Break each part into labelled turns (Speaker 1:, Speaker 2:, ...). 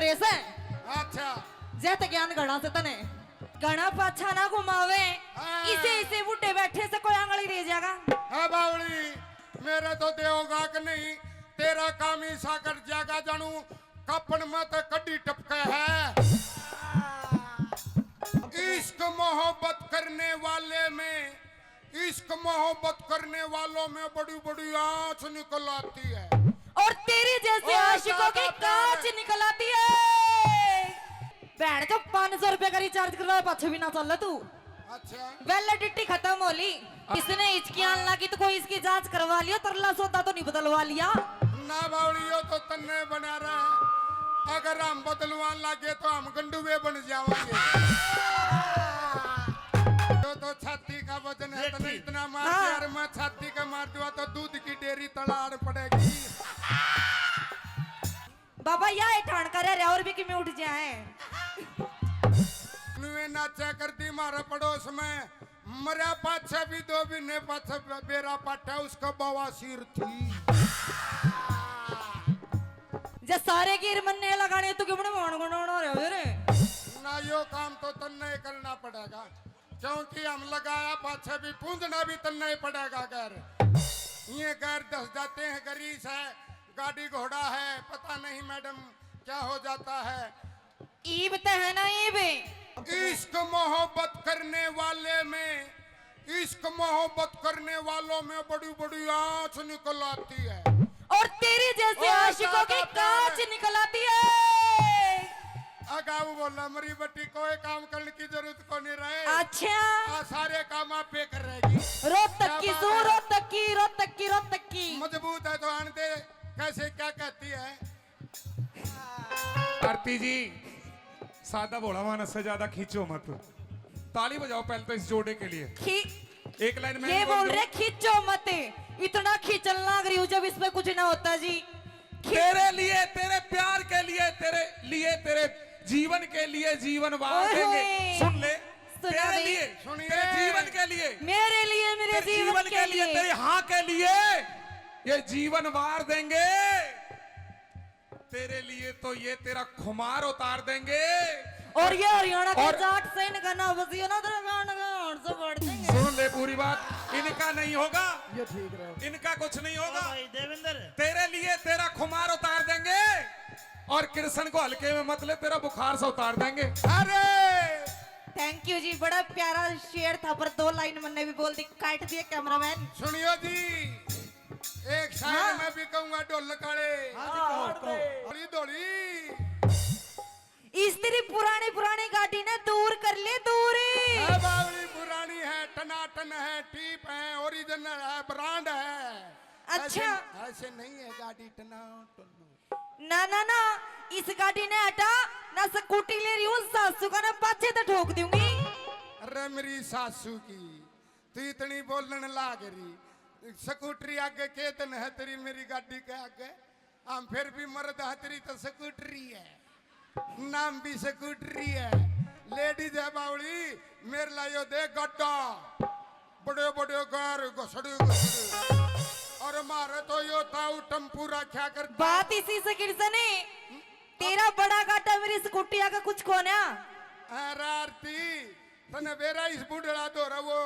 Speaker 1: करे से
Speaker 2: अच्छा
Speaker 1: जैसे ज्ञान गणा से तने गणा पाछा ना घुमावे इसे इसे बूटे बैठे से कोई आंगली रह जाएगा।
Speaker 2: हाँ बावली मेरे तो देवगा कि नहीं तेरा काम ही साकर जागा जानू कपन मत कड्डी टपके है। इश्क मोहब्बत करने वाले में इश्क मोहब्बत करने वालों में बड़ी बड़ी आंच निकल आती है
Speaker 1: और तेरी जैसे आशिकों की कांच निकल आती है। बैठ तो 500 रुपए का रिचार्ज करवा पाछे भी ना चल तू।
Speaker 2: अच्छा
Speaker 1: वैलिडिटी खत्म हो ली। इसने हिचकियां लगी तो कोई इसकी जांच करवा लिया तरला सौदा तो नहीं बदलवा लिया
Speaker 2: ना बावलियो तो तन्ने बना रहा है। अगर हम बदलवान लगे तो हम गंडुए बन जाएंगे। तो छाती का वजन है तो इतना मार यार मैं छाती का मार दूंगा तो दूध की डेयरी तड़ाड़ पड़ेगी।
Speaker 1: बाबा या ठाण करे रे और भी कि में उठ जाए।
Speaker 2: नाचा कर दी मारा पड़ोस में मरा पाछा भी 2 महीने पाछा बेरा पाटा उसका बवासीर थी।
Speaker 1: जे सारे गिर मन्ने लगाने तो क्यों मान गुणा रहे रे
Speaker 2: ना यो काम तो तन्ने करना पड़ेगा क्योंकि हम लगाया पाछा भी पूंजना भी तन्ने पड़ेगा। घर ये घर दस जाते हैं गरीस है गाड़ी घोड़ा है पता नहीं मैडम क्या हो जाता है।
Speaker 1: ईब ते है ना ईब।
Speaker 2: इश्क मोहब्बत करने वाले में इश्क मोहब्बत करने वालों में बड़ी बड़ी आंच निकल आती है
Speaker 1: और तेरी जैसे आशिकों की कांच निकल आती है।
Speaker 2: अगाऊ बोला मरी बट्टी कोई काम करने की जरूरत को नहीं रहे।
Speaker 1: अच्छा
Speaker 2: सारे काम आप पे कर रहेगी।
Speaker 1: रोहतक की सू रोहतक की रोहतक की रोहतक की
Speaker 2: मजबूत है तो आन दे कैसे क्या कहती है।
Speaker 3: आरती जी सादा भोला मानस से ज्यादा खींचो मत। ताली बजाओ पहले तो इस जोड़े के लिए। एक लाइन में
Speaker 1: ये बोल रहे खींचो मत। इतना खींचल लग रही हूँ जब इसमें कुछ ना होता जी।
Speaker 3: तेरे लिए तेरे प्यार के लिए तेरे जीवन के लिए जीवन वार देंगे। सुन ले तेरे लिए तेरे जीवन के लिए
Speaker 1: मेरे जीवन के लिए
Speaker 3: तेरे हाँ के लिए ये जीवन वार देंगे। तेरे लिए तो ये तेरा खुमार उतार देंगे।
Speaker 1: और ये हरियाणा के जाट से इनका ना बसियो ना तेरा गाना से बढ़ देंगे।
Speaker 3: सुन ले पूरी बात इनका नहीं होगा
Speaker 2: ये ठीक रहे
Speaker 3: इनका कुछ नहीं होगा।
Speaker 4: देवेंद्र
Speaker 3: तेरे लिए तेरा खुमार उतार देंगे और कृष्ण को हल्के में मत ले तेरा बुखार से उतार देंगे।
Speaker 2: अरे
Speaker 1: थैंक यू जी बड़ा प्यारा शेर था पर 2 लाइन मैंने भी बोल दी काट दिया कैमरामैन।
Speaker 2: सुनियो जी एक शायर मैं भी कहूंगा ढोल काले धोली धोली
Speaker 1: इस तेरी पुरानी गाड़ी ने दूर कर ले दूरी।
Speaker 2: बावली पुरानी है टनाटन है टीप है ओरिजिनल है ब्रांड है।
Speaker 1: अच्छा
Speaker 2: ऐसे नहीं है गाड़ी टनाटन।
Speaker 1: ना ना ना इस गाड़ी ने हटा ना स्कूटी ले रही हूँ सासू का ना पाछे तो ठोक दूंगी।
Speaker 2: अरे मेरी सासू की तू इतनी बोलने लाग रही स्कूटरी आगे के दिन है तेरी मेरी गाड़ी के आगे हम फिर भी मर्द है तेरी तो स्कूटरी है नाम भी स्कूटरी है। लेडीज है बावली मेरे लायो दे गड्ढा बड़े बड़े घर घसड़े और मारे तो यो ताऊ टम्पूरा क्या कर
Speaker 1: बात इसी से गिरसने तेरा बड़ा गाटा मेरी स्कूटी आगे कुछ खोना।
Speaker 2: अरे आरती तने बेरा इस बुढ़ड़ा दो रहा वो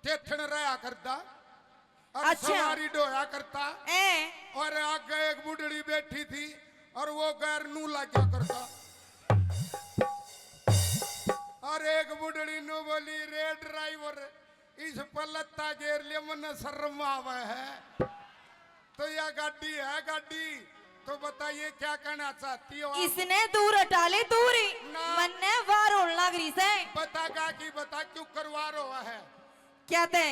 Speaker 2: टेथन रहा करता और
Speaker 1: अच्छा
Speaker 2: सवारी डोया करता और आगे एक बुढ़ड़ी बैठी थी और वो गैर नू लगा करता और एक बुढ़ड़ी नू बोली रे ड्राइवर इस पर लत्ता घेर लिया मन शर्म आवे है तो यह गाड़ी है गाड़ी तो बताइए क्या कहना चाहती हो।
Speaker 1: इसने दूर हटा ले दूरी मन्ने वार होने लग रही से
Speaker 2: बता का की बता क्यों करवा रहा है
Speaker 1: क्या थे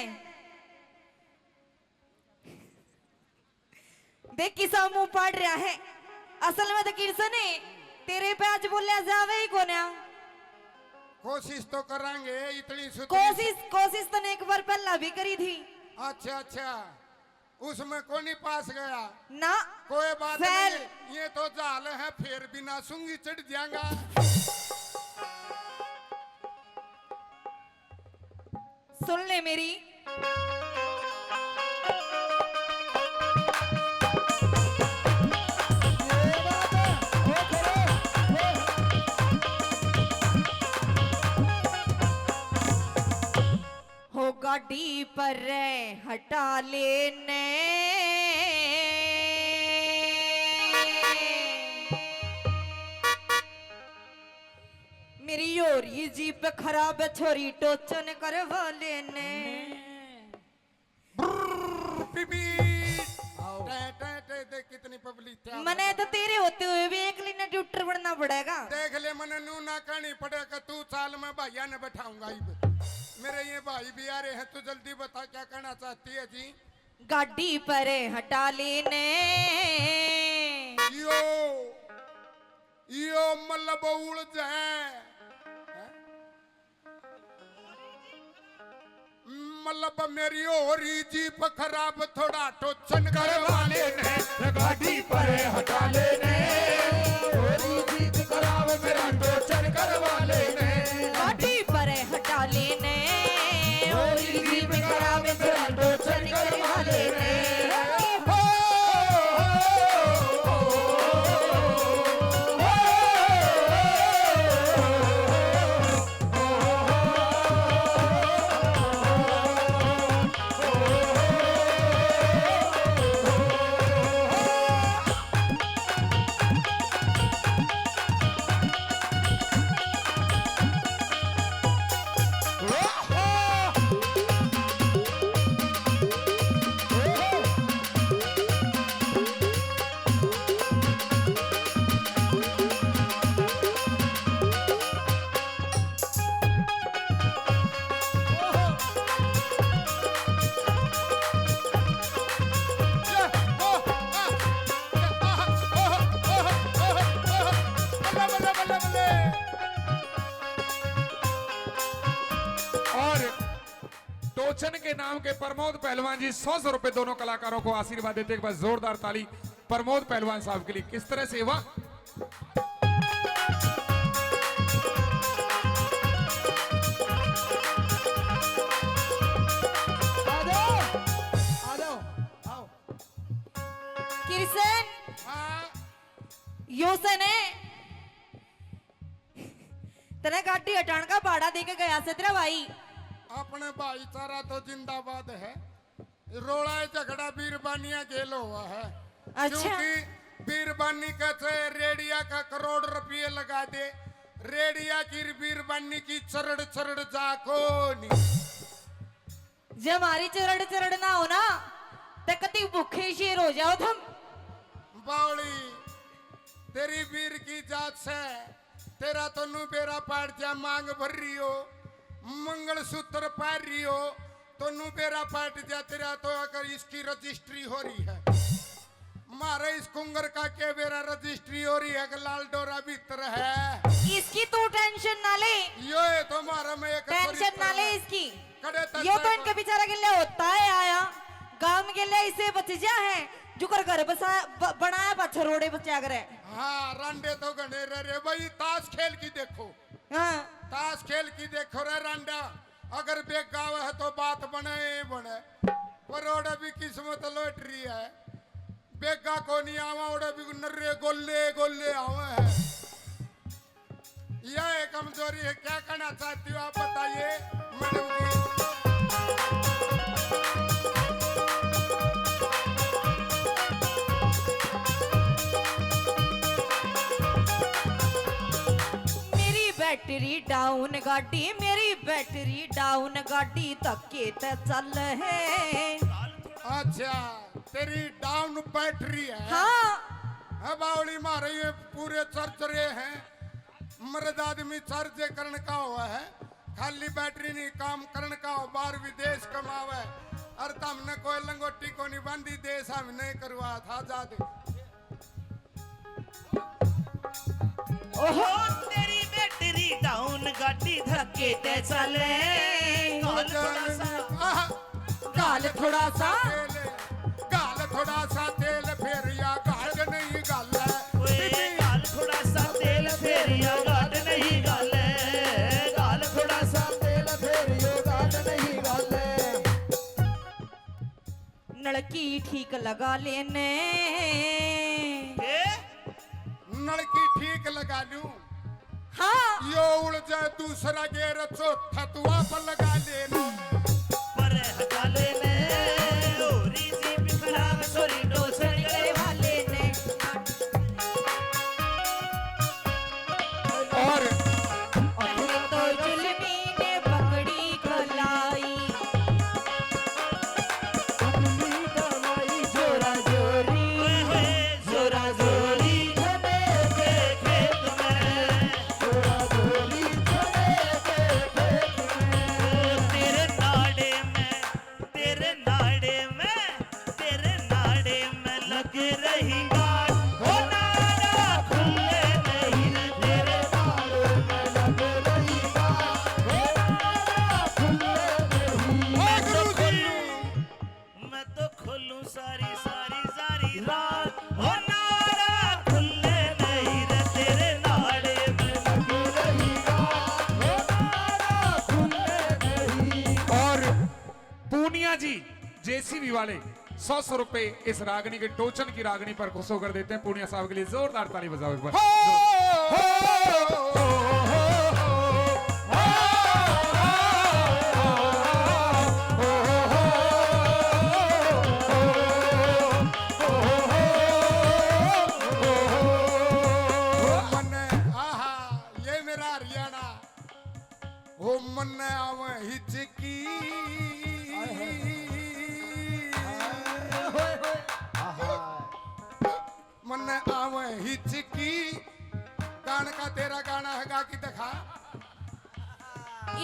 Speaker 1: देख किसा मुंह पड़ रहा है। असल में तो किरसने तेरे पे आज बोलिया जावे ही कोन्या।
Speaker 2: कोशिश तो करांगे इतनी
Speaker 1: कोशिश तो ने एक बार पहला भी करी थी।
Speaker 2: अच्छा अच्छा उसमें कौन ही पास गया
Speaker 1: ना
Speaker 2: कोई बात नहीं ये तो जाल है फिर बिना सूंगी चढ़ जाएगा।
Speaker 1: सुन ले मेरी गाड़ी पर हटा लेने मेरी योरी जीप खराब है छोरी टोचन करवा लेने
Speaker 2: बीबी देख कितनी पब्लिक
Speaker 1: मने तो तेरे होते हुए भी एक लीना ट्यूटर बनना पड़ेगा।
Speaker 2: देख ले मने नू ना कहनी पड़ेगा तू साल में भैया ने बैठाऊंगा मेरे ये भाई भी आ रहे हैं तू जल्दी बता क्या कहना चाहती है जी।
Speaker 1: गाड़ी पर हटा लेने
Speaker 2: यो यो मतलब उड़ जाए मतलब मेरी होरी जीप खराब थोड़ा टोचन करवा लेने
Speaker 3: गाड़ी पर हटा लेने होरी जीप खराब मेरा टोचन करवा लेने
Speaker 1: गाड़ी पर हटा लेने होरी जीप खराब मेरा टोचन करवा लेने
Speaker 3: टोचन के नाम के प्रमोद पहलवान जी 100 रुपए दोनों कलाकारों को आशीर्वाद देते एक बार जोरदार ताली प्रमोद पहलवान साहब के लिए। किस तरह से वाह
Speaker 1: किरसन यो से ने तेरे गाड़ी हटाने का भाड़ा देके गया से तेरा भाई
Speaker 2: अपने भाईचारा तो जिंदाबाद है रोड़ा झगड़ा बीरबानिया गेल हुआ है।
Speaker 1: अच्छा।
Speaker 2: क्योंकि बीरबानी कहते रेडिया का करोड़ रुपये लगा दे रेडिया की बीरबानी की चरड़ चरड़ जाको नहीं
Speaker 1: जब हमारी चरड़ चरड़ ना हो ना तो कति भूखे शेर हो जाओ तुम
Speaker 2: बावली तेरी वीर की जात से तेरा तो नू बेरा पाट जा मांग भर रही हो मंगल सूत्र पार रही हो तो नू बेरा पाट जा तेरा तो अगर इसकी रजिस्ट्री हो रही है मारे इस कुंगर का के बेरा रजिस्ट्री हो रही है लाल डोरा भीतर है
Speaker 1: इसकी तू टेंशन ना ले
Speaker 2: यो तो मारा में एक
Speaker 1: टेंशन ना ले इसकी
Speaker 2: कड़े तक
Speaker 1: यो तो इनके बेचारा के लिए होता है आया गांव के लिए इसे बचिया है जुकर घर बसा बनाया पत्थर रोड़े बचा करे
Speaker 2: हाँ रांडे तो गणे रे भाई ताश खेल की देखो
Speaker 1: हाँ
Speaker 2: ताश खेल की देखो रे रांडा अगर बेगाव है तो बात बने बने पर ओड़ा भी किस्मत लौटरी है बेगा को नहीं आवा ओड़ा भी नर्रे गोले गोले आवे है यह कमजोरी है क्या करना चाहती हो आप बताइए मैडम जी।
Speaker 1: बैटरी डाउन गाड़ी मेरी बैटरी डाउन गाड़ी धक्के ते चल है।
Speaker 2: अच्छा तेरी डाउन बैटरी है।
Speaker 1: हाँ
Speaker 2: है बावली मारे ये पूरे चर्च रहे हैं मर्द आदमी चर्च करने का हुआ है खाली बैटरी नहीं काम करने का हो बाहर विदेश कमावे और हमने कोई लंगोटी को नहीं बांधी देश हम नहीं करवा था जादे।
Speaker 4: ओहो तेरी बैटरी डाउन गाड़ी धक्के ते चले
Speaker 1: गाल थोड़ा सा
Speaker 2: तेल फिर या गाल नहीं गाल
Speaker 4: ओए गाल थोड़ा सा तेल फेर या गाल नहीं गाल गाल थोड़ा सा तेल फेर या गाल नहीं गाल
Speaker 1: नलकी ठीक लगा लेने
Speaker 2: नलकी ठीक लगा लूं।
Speaker 1: हाँ
Speaker 2: यो उड़ जाए दूसरा गेर चौथा तू आप लगा लेना
Speaker 4: पर काले ने होरी सी बिखराव सोरी डोसन करे वाले ने
Speaker 3: और
Speaker 1: तो जुल्मी ने पकड़ी कलाई
Speaker 4: जोरा जोरी जोरा जोरी चले के खेत में जोरा जोरी चले के खेत में तेरे नाड़े में लग रही गाड़ हो नाड़ा खुले नहीं रे तेरे नाड़े में लग रही गाड़ हो नाड़ा खुले नहीं मैं तो खोलूं सारी रात हो नाड़ा खुले नहीं रे तेरे नाड़े में लग रही गाड़ हो नाड़ा खुले नहीं
Speaker 3: और पूनिया जी जेसीबी वाले 100 रुपए इस रागनी के टोचन की रागनी पर खुश होकर देते हैं। पूनिया साहब के लिए जोरदार ताली बजाओ एक बार।
Speaker 2: मन आहा ये मेरा हरियाणा ओ मन आव हिचकी मन आव हिचकी गान का तेरा गाना है गा की दिखा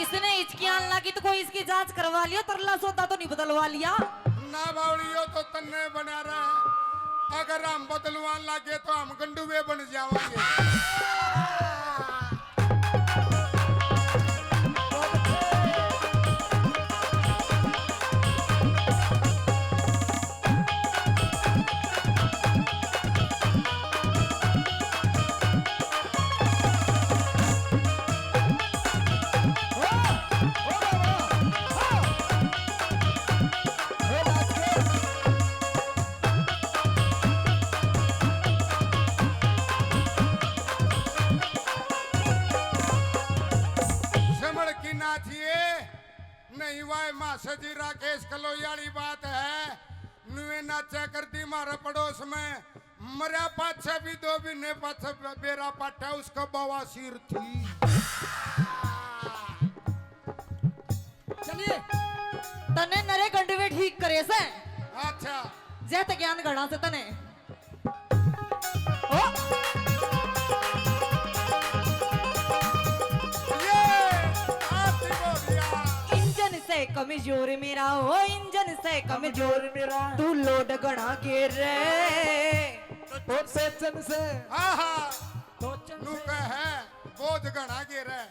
Speaker 1: इसने हिचकियां ला की तो कोई इसकी जांच करवा लिया तरला सोता तो नहीं बदलवा लिया
Speaker 2: ना बावड़ियो तो तन्ने बना रहा अगर हम बदलवान लागे तो हम गंडुए बन जावांगे सिमड़ की नाचिए नहीं वाय माँ सजी राकेश कलोयाड़ी बात है नुए नाचा करती मारा पड़ोस में मरा पाछा भी दो भी ने पाछा बेरा पाटा उसका बवासीर थी
Speaker 1: चलिए तने नरे गंडवे ठीक करे से
Speaker 2: अच्छा
Speaker 1: जैत ज्ञान गणा से तने ओ
Speaker 2: ये आती बोलिया
Speaker 1: इंजन से कमजोर मेरा हो इंजन से कमजोर मेरा तू लोड गणा के रे
Speaker 4: तो सेचन से
Speaker 2: आहा नु है बोझ गणा गिरे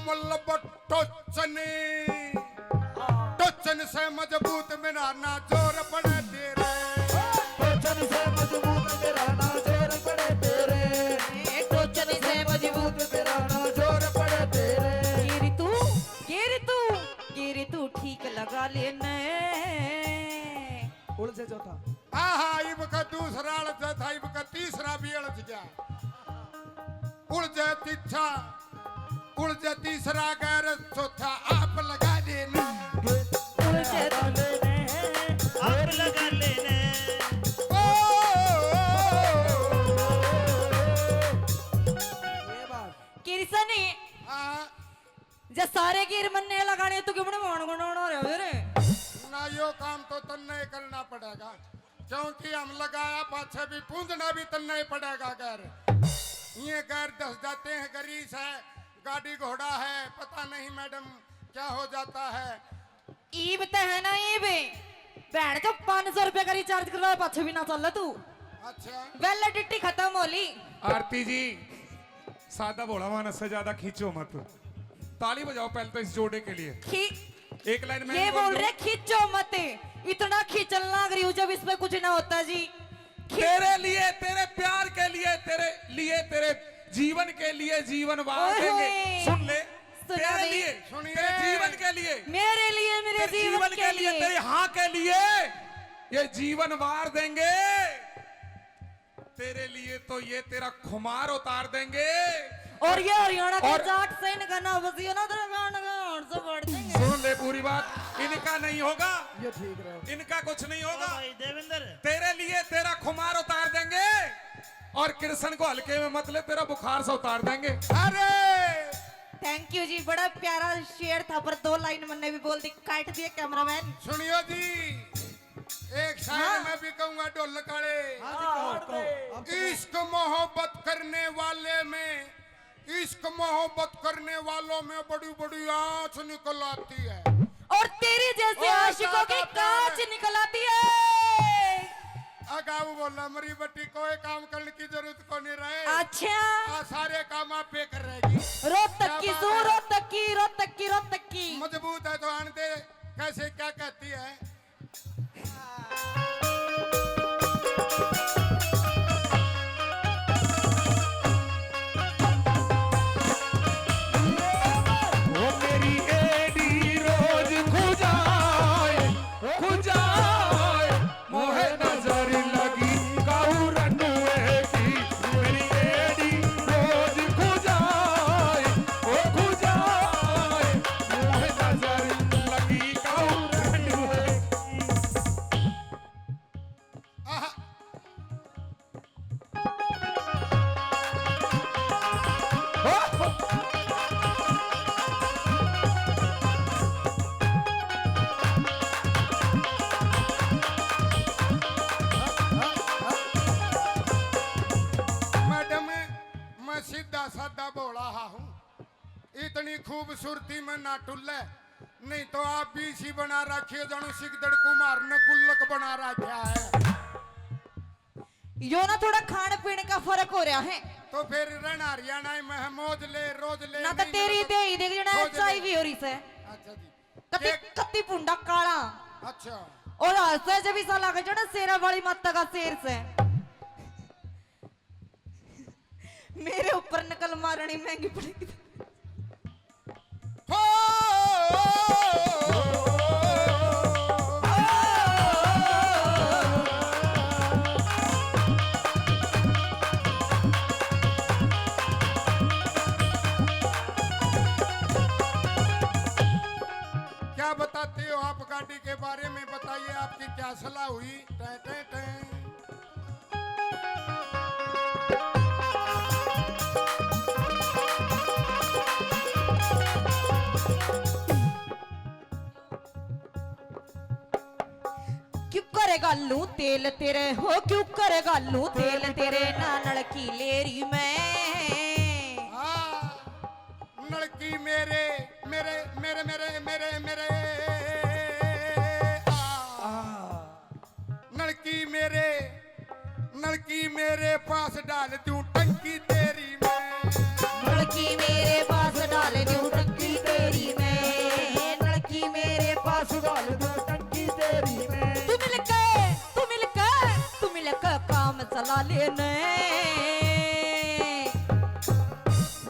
Speaker 2: मल्लब टोचनी टोचन से मजबूत मेरा ना जोर पड़े तेरे
Speaker 4: टोचन से मजबूत मेरा ना जोर पड़े तेरे
Speaker 1: टोचनी से मजबूत
Speaker 4: मेरा ना जोर पड़े तेरे
Speaker 1: गिरी तू ठीक लगा लेने
Speaker 4: उड़ से चौथा
Speaker 2: आहा इब का दूसरा अड़च था इब का तीसरा भी अड़च गया उड़ जाए तीछा उड़ जाए तीसरा गैर चौथा आप लगा देना
Speaker 4: आप लगा लेने
Speaker 2: ओ,
Speaker 4: ये बात
Speaker 1: किरसनी
Speaker 2: हाँ
Speaker 1: जे सारे गिर मन्ने लगाने तू क्यों मान गुण रहे रे
Speaker 2: ना यो काम तो तन्ने करना पड़ेगा क्योंकि हम लगाया पाछे भी पूंजना भी तन्ने पड़ेगा गैर ये गैर दस जाते हैं गरीस है गाड़ी घोड़ा है पता नहीं मैडम क्या हो जाता है
Speaker 1: ईब ते है ना ईब बैठ जो 500 रुपए का रिचार्ज करवा पाछे भी ना चल तू
Speaker 2: अच्छा
Speaker 1: वैलिडिटी खत्म होली
Speaker 3: आरती जी सादा भोला मानस से ज्यादा खींचो मत। ताली बजाओ पहले तो इस जोड़े के लिए। एक लाइन में
Speaker 1: ये बोल रहे खींचो मत इतना खींचना लग रही हूँ जब इसमें कुछ ना होता जी
Speaker 3: तेरे लिए तेरे प्यार के लिए तेरे जीवन के लिए जीवन वार देंगे। सुन ले
Speaker 1: सुना
Speaker 3: तेरे
Speaker 1: दे।
Speaker 3: लिए
Speaker 2: सुनिए।
Speaker 3: तेरे जीवन के लिए
Speaker 1: मेरे
Speaker 3: तेरे
Speaker 1: जीवन के लिए
Speaker 3: तेरे हाँ के लिए ये जीवन वार देंगे। तेरे लिए तो ये तेरा खुमार उतार देंगे।
Speaker 1: और ये हरियाणा के
Speaker 3: और-
Speaker 1: जाट सैन का ना बसियो ना तेरे गान का और से बढ़ देंगे
Speaker 3: सुन ले पूरी बात। इनका नहीं होगा,
Speaker 5: ये ठीक रहे।
Speaker 3: इनका कुछ नहीं होगा।
Speaker 4: भाई देवेंद्र,
Speaker 3: तेरे लिए तेरा खुमार उतार देंगे और कृष्ण को हल्के में मत ले, तेरा बुखार से उतार देंगे।
Speaker 2: अरे
Speaker 1: थैंक यू जी, बड़ा प्यारा शेर था पर 2 लाइन मैंने भी बोल दी, काट दिया कैमरामैन।
Speaker 2: सुनियो जी, एक शायर मैं भी कहूंगा ढोल काले।
Speaker 5: हाँ जी, कहो, कहो।
Speaker 2: इश्क मोहब्बत करने वाले में, इश्क मोहब्बत करने वालों में बड़ी बड़ी आंच निकल आती है,
Speaker 1: और तेरी जैसे
Speaker 2: और
Speaker 1: आशिकों की
Speaker 2: ज्यादा
Speaker 1: कांच निकल आती है।
Speaker 2: अगाऊ बोला मरी बट्टी, कोई काम करने की जरूरत को नहीं रहे।
Speaker 1: अच्छा,
Speaker 2: सारे काम आप पे कर रहेगी।
Speaker 1: रोहतक की
Speaker 2: क्या
Speaker 1: सू,
Speaker 2: बात है?
Speaker 1: रोहतक की, रोहतक की, रोहतक की।
Speaker 2: मजबूत है तो आन दे, कैसे क्या कहती है।
Speaker 3: वो मेरी एडी रोज खुजाए, खुजाए, मोहे नजर लगी काऊ रंडुए की। मेरी एडी रोज खुजाए, ओ खुजाए, मोहे नजर लगी काऊ रंडुए की।
Speaker 2: आहा, मैडम मैं सीधा साधा बोला हूँ, इतनी खूबसूरती में ना टुल्ले, नहीं तो आप भी इसी बना रखिए जानो सिकदड़ कुमार ने गुल्लक बना रखा है।
Speaker 1: यो ना थोड़ा खाने पीने का फर्क हो रहा है
Speaker 2: तो फिर रहना हरियाणा में मौज ले रोज ले
Speaker 1: ना, तो
Speaker 2: नहीं
Speaker 1: तेरी
Speaker 2: ले तो-
Speaker 1: दे ही देख जना
Speaker 2: रोज ले।
Speaker 1: चाय भी हो रही से
Speaker 2: अच्छा जी,
Speaker 1: कति
Speaker 2: एक-
Speaker 1: कति पुंडा काला,
Speaker 2: अच्छा
Speaker 1: और हंसे जब इसा लगे जना शेरा वाली माता का शेर से। मेरे ऊपर नकल मारनी महंगी पड़ेगी।
Speaker 2: हो क्या बताते हो आप गाड़ी के बारे में, बताइए आपकी क्या सलाह हुई। टै टै टै।
Speaker 1: क्यों करेगा लू तेल तेरे हो, क्यों करेगा लू तेल तेरे नानल की लेरी में।
Speaker 2: हाँ, लड़की मेरे मेरे मेरे मेरे मेरे मेरे लड़की मेरे पास डाल दूं टंकी तेरी में।
Speaker 1: लड़की मेरे पास डाल दूं टंकी तेरी में, लड़की मेरे पास
Speaker 5: डाल दो टंकी तेरी में।
Speaker 1: तू मिलकर, तू मिलकर, तू मिलकर काम चला लेने।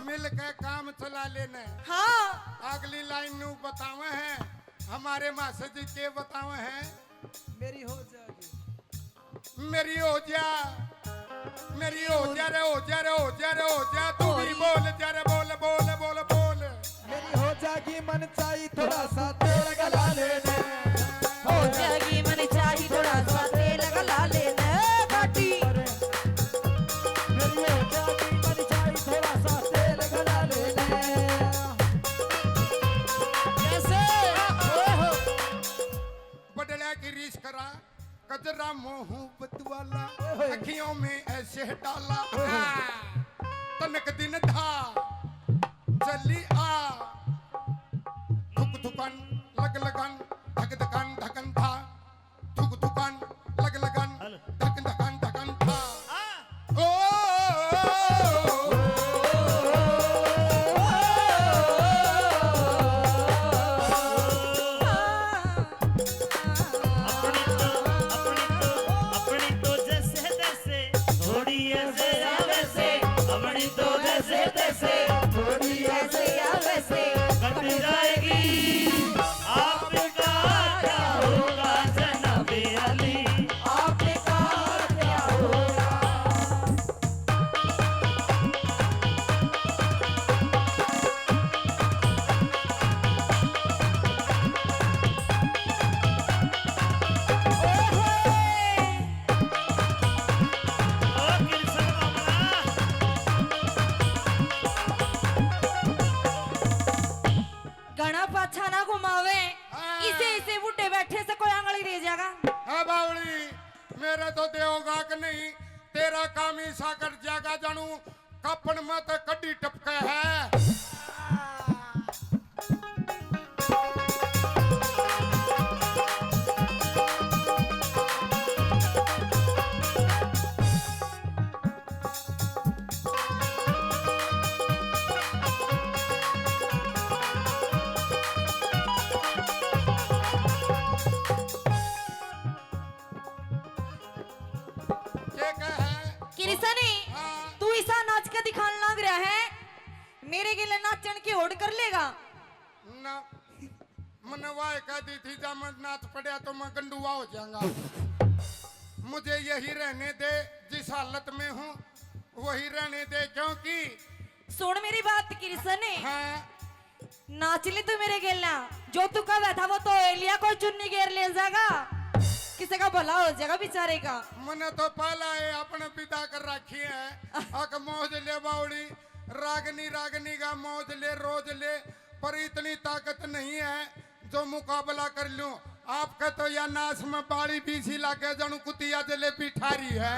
Speaker 2: मिल के काम चला लेना।
Speaker 1: हाँ,
Speaker 2: अगली लाइन नू बतावे हैं हमारे मास्टर जी के बतावे हैं।
Speaker 5: मेरी हो जाएगी।
Speaker 2: मेरी हो जा, मेरी हो जा रे, हो जा रे, हो जा रे, हो जा, तू भी बोल जा रे, बोल बोल बोल बोल।
Speaker 5: मेरी हो जाएगी मन चाहिए थोड़ा सा तेल गला लेने।
Speaker 1: हो जाएगी मन चाहिए थोड़ा सा तेल गला लेने गाड़ी।
Speaker 5: मेरी हो जाएगी मन चाहिए थोड़ा सा तेल गला लेने। कैसे? ओहो।
Speaker 2: बदला की रीस करा, कजरा मोहब्बत वाला, अखियों में ऐसे डाला। तनक दिन था चली आ, धुक धुकन लग लगन, धक धकन धकन था, धुक धुकन लग लगन, धक धकन धकन था। ओ
Speaker 4: अपनी तो जैसे तैसे, थोड़ी ऐसे या वैसे, अपनी तो जैसे तैसे,
Speaker 5: थोड़ी
Speaker 1: ऐसे या वैसे
Speaker 4: कट जाएगी। आपका क्या होगा जनाबे अली,
Speaker 1: आपने कहा क्या होगा।
Speaker 2: जागा जानू कपन मत कड्डी टपके है।
Speaker 1: किरसनी
Speaker 2: हाँ।
Speaker 1: तू ऐसा नाच के दिखाने लग रहा है, मेरे गिले नाचन की होड़ कर लेगा
Speaker 2: ना मनवाए कहती थी जब मैं नाच पड़ा तो मैं गंडुआ हो जाऊंगा। मुझे यही रहने दे, जिस हालत में हूँ वही रहने दे, क्योंकि
Speaker 1: सुन मेरी बात किरसनी,
Speaker 2: हाँ
Speaker 1: नाच ली तू मेरे गिलना, जो तू कब बैठा वो तो एलिया को चुन्नी घेर ले जाएगा, किसी का भला हो जाएगा बेचारे का।
Speaker 2: मैंने तो पहला है अपने पिता कर रखी है अक मौज ले बाउड़ी, रागनी रागनी का मौज ले रोज ले, पर इतनी ताकत नहीं है जो मुकाबला कर लूं। आपका तो या नाश में बाड़ी बीसी लागे जानू कुतिया जलेबी ठारी है।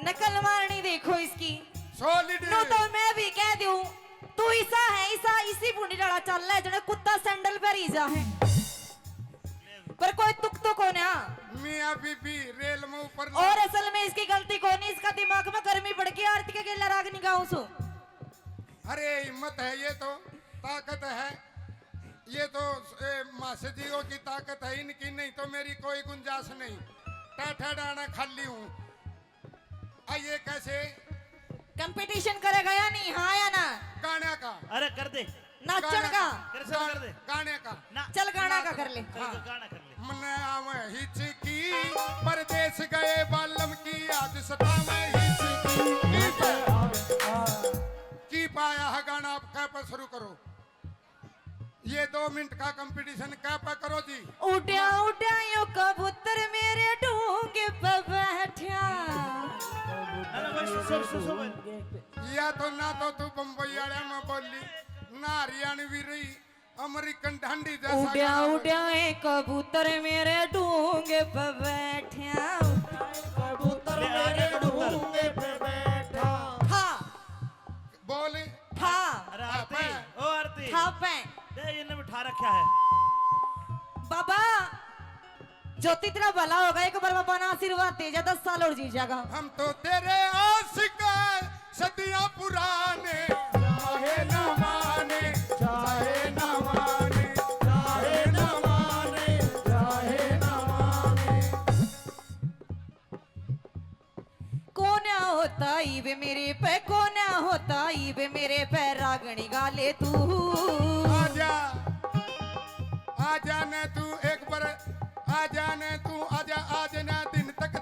Speaker 1: नकल मारनी देखो इसकी,
Speaker 2: सॉलिड
Speaker 1: नो तो मैं भी कह दूं तू ऐसा है, ऐसा इसी बूढ़ी डाला चल रहा है जने कुत्ता सैंडल पर ही जा है, पर कोई तुक तो कौन है।
Speaker 2: मियां बीबी रेल में ऊपर
Speaker 1: और असल में इसकी गलती कौन है, इसका दिमाग में गर्मी बढ़ गई, आरती के गेला राग निगाहों सो।
Speaker 2: अरे हिम्मत है, ये तो ताकत है, ये तो मासे जीओ की ताकत है, इनकी नहीं तो मेरी कोई गुंजाइश नहीं। टाठा डाना खाली हूँ। आइए कैसे
Speaker 1: कंपटीशन करेगा या नहीं, हाँ या ना?
Speaker 2: गाने का
Speaker 4: अरे कर दे
Speaker 1: नाचन का
Speaker 4: कृष्ण कर दे
Speaker 2: गाने का
Speaker 4: ना
Speaker 1: चल गाना का कर ले।
Speaker 4: गाना कर ले।
Speaker 2: मन आवे हिचकी परदेश गए बालम की आज सतावे हिचकी की पाया है गाना। आप क्या पर शुरू करो, ये 2 मिनट का कंपटीशन क्या पर करो जी।
Speaker 1: उड्या उड्या यो कबूतर मेरे ढूंगे पे बैठा,
Speaker 4: अरे बस सो
Speaker 2: या तो ना तो तू बम्बई वाले में बोली ना हरियाणवी रही, अमेरिकन ढंडी जैसा
Speaker 1: उड्या
Speaker 2: गाना बोली।
Speaker 1: उड्या ए कबूतर मेरे ढूंगे पे बैठा, कबूतर मेरे ढूंगे पे बैठा, हाँ
Speaker 2: बोल
Speaker 1: हाँ
Speaker 4: अरे आरती ओ आरती
Speaker 1: हाँ पे
Speaker 4: दे इन्हें बिठा रखा है।
Speaker 1: बाबा ज्योति तेरा भला होगा, एक बार बाबा ना आशीर्वाद दे जा, 10 साल और जी जाएगा।
Speaker 2: हम तो तेरे आशिक सदियां पुराने, चाहे न माने चाहे न माने चाहे न माने चाहे न माने।
Speaker 1: कौन होता ईबे मेरे पे, कौन होता ईबे मेरे पे, रागणी गाले तू
Speaker 2: आजा आजा न तू एक बार, आजा न तू आजा, आज न दिन तक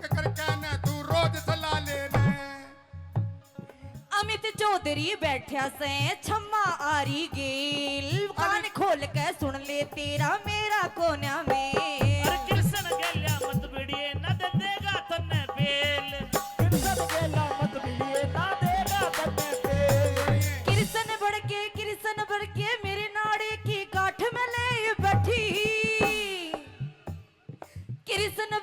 Speaker 2: करके न तू रोज सला लेने।
Speaker 1: अमित चौधरी बैठा से छम्मा आरी गेल, कान खोल के सुन ले तेरा मेरा कोना में।
Speaker 4: अरे कृष्ण गेल्या मत बिड़िए न दे देगा तन्ने बेल। कृष्ण गेल्या मत बिड़िए ना देगा तन्ने बेल।
Speaker 1: कृष्ण बढ़ के मेरे नाड़े की गांठ में ले बैठी, कृष्ण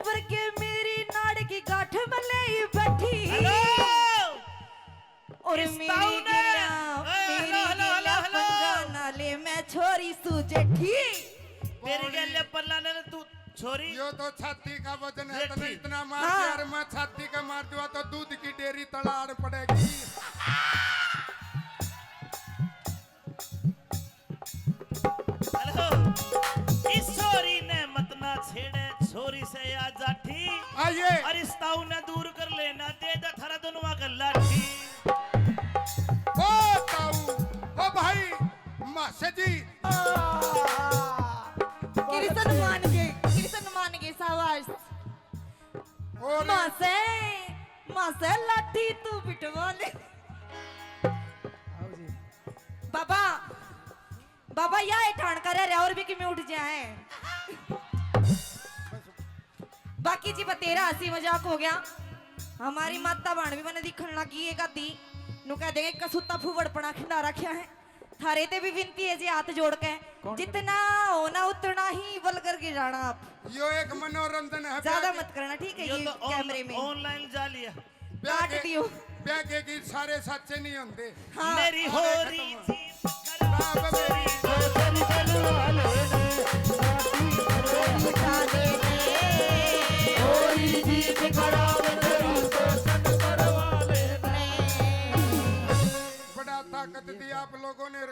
Speaker 1: बढ़ के मेरी नाड़ की गांठ में ले बैठी।
Speaker 4: हेलो
Speaker 1: और
Speaker 4: इस
Speaker 1: मेरी
Speaker 4: ताऊ ने-
Speaker 1: गिला पंगा नाले में छोरी सुजेठी।
Speaker 4: मेरी गेल्या पल्ला ने तू छोरी
Speaker 2: यो तो छाती का वजन है, तो
Speaker 4: देखी।
Speaker 2: इतना मार
Speaker 1: हाँ।
Speaker 2: यार मैं छाती का मार दूंगा तो दूध की डेयरी तलाड़ पड़ेगी।
Speaker 4: हेलो इस छोरी ने मत ना छेड़े, छोरी से आ जाठी
Speaker 2: आइए
Speaker 4: और इस ताऊ ने दूर कर लेना दे दे थारा दोनों का लाठी।
Speaker 2: ओ ताऊ ओ भाई मासे जी
Speaker 1: कृष्ण मान के सावास
Speaker 2: और
Speaker 1: मासे लाठी तू बिटवा ले। बाबा या ठाण कर रहे और भी कि मैं उठ जाए। बाकी जी तेरा हंसी मजाक हो गया, हमारी माता बाण भी मैंने दिखन लगी एक आधी नु कह देंगे कसुता फूवड़ पड़ा खिंडा रखा है। थारे ते भी विनती है जी हाथ जोड़ के जितना होना उतना ही वल्गर गिराना आप।
Speaker 2: यो एक मनोरंजन है।
Speaker 1: ज्यादा मत करना, ठीक है?
Speaker 4: यो
Speaker 1: ये
Speaker 4: तो
Speaker 1: कैमरे में
Speaker 4: ऑनलाइन जाली है।
Speaker 1: काट दियो।
Speaker 2: ब्याह के गीत सारे सच्चे नहीं होते।
Speaker 1: हाँ।
Speaker 4: मेरी हो रही थी
Speaker 2: बाप मेरी